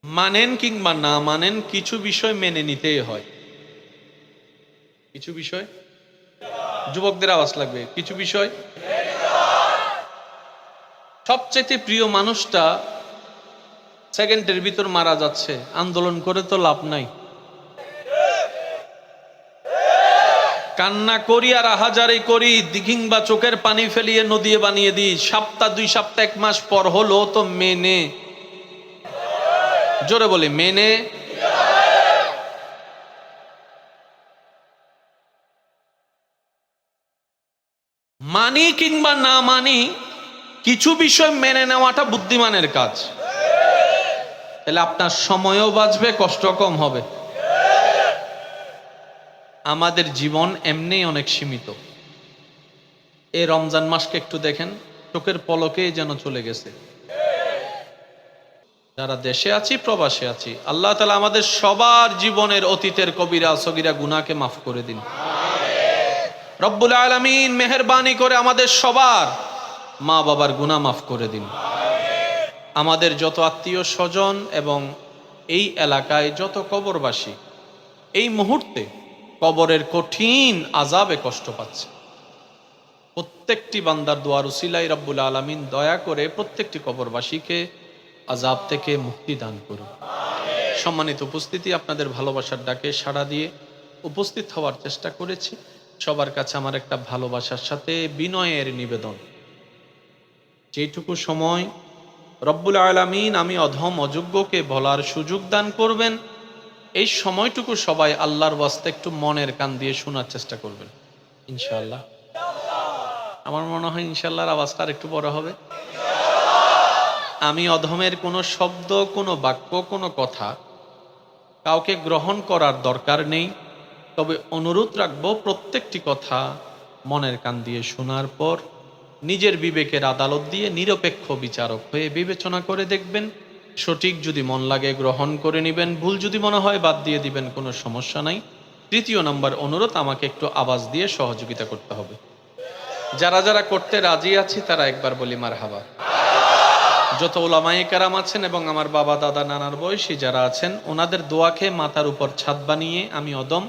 মানেন কিংবা না মানেন, কিছু বিষয় মেনে নিতেই হয়। কিছু বিষয়, যুবকদের আওয়াজ লাগবে, কিছু বিষয়। সবচেয়ে প্রিয় মানুষটা সেকেন্ডের ভিতর মারা যাচ্ছে, আন্দোলন করে তো লাভ নাই। কান্না করি আর আহাজারি করি, কিংবা চোখের পানি ফেলিয়ে নদী বানিয়ে দিই, সপ্তাহ 2 সপ্তাহ 1 মাস পর হলো তো মেনে, জোরে বলি মেনে। মানি কিংবা না মানি, কিছু বিষয় মেনে নেওয়াটা বুদ্ধিমানের কাজ। তাহলে আপনার সময়ও বাঁচবে, কষ্ট কম হবে। আমাদের জীবন এমনি অনেক সীমিত। এই রমজান মাসকে একটু দেখেন, চোখের পলকে যেন চলে গেছে। যারা দেশে আছি, প্রবাসে আছি, আল্লাহ তাআলা আমাদের সবার জীবনের অতীতের কবিরা সগীরা গুনাহকে মাফ করে দিন। রব্বুল আলামিন মেহেরবানি করে আমাদের সবার মা বাবার গুনাহ মাফ করে দিন। আমাদের যত আত্মীয় স্বজন এবং এই এলাকায় যত কবরবাসী এই মুহূর্তে কবরের কঠিন আযাবে কষ্ট পাচ্ছে, প্রত্যেকটি বান্দার দোয়ার উসিলায় রব্বুল আলামিন দয়া করে প্রত্যেকটি কবরবাসীকে আযাব থেকে মুক্তি দান করুন। সম্মানিত উপস্থিতি, আপনাদের ভালোবাসার ডাকে সাড়া দিয়ে উপস্থিত হওয়ার চেষ্টা করেছি। সবার কাছে আমার একটা ভালোবাসার সাথে বিনয়ের নিবেদন, যেটুকু সময় রব্বুল আলামিন আমি অধম অযোগ্যকে বলার সুযোগ দান করবেন, এই সময়টুকু সবাই আল্লাহর ওয়াস্তে একটু মনের কান দিয়ে শোনার চেষ্টা করবেন ইনশাআল্লাহ। আমার মনে হয় ইনশাআল্লাহর আওয়াজটা একটু বড় হবে। আমি অধমের কোনো শব্দ, কোনো বাক্য, কোনো কথা কাউকে গ্রহণ করার দরকার নেই। তবে অনুরোধ রাখবো, প্রত্যেকটি কথা মনের কান দিয়ে শোনার পর নিজের বিবেকের আদালত দিয়ে নিরপেক্ষ বিচারক হয়ে বিবেচনা করে দেখবেন। সঠিক যদি মন লাগে গ্রহণ করে নেবেন, ভুল যদি মনে হয় বাদ দিয়ে দিবেন, কোনো সমস্যা নাই। তৃতীয় নম্বর অনুরোধ, আমাকে একটু আওয়াজ দিয়ে সহযোগিতা করতে হবে। যারা যারা করতে রাজি আছি তারা একবার বলি মারহাবা। যত উলামায়ে কেরাম আছেন এবং আমার বাবা দাদা নানার বয়সী যারা আছেন, ওনাদের দোয়াকে মাথার উপর ছাদ বানিয়ে আমি অদম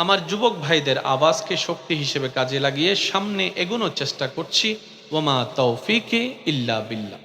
আমার যুবক ভাইদের আওয়াজকে শক্তি হিসেবে কাজে লাগিয়ে সামনে এগোনোর চেষ্টা করছি। ওমা তৌফিকে ইল্লা বিল্লাহ।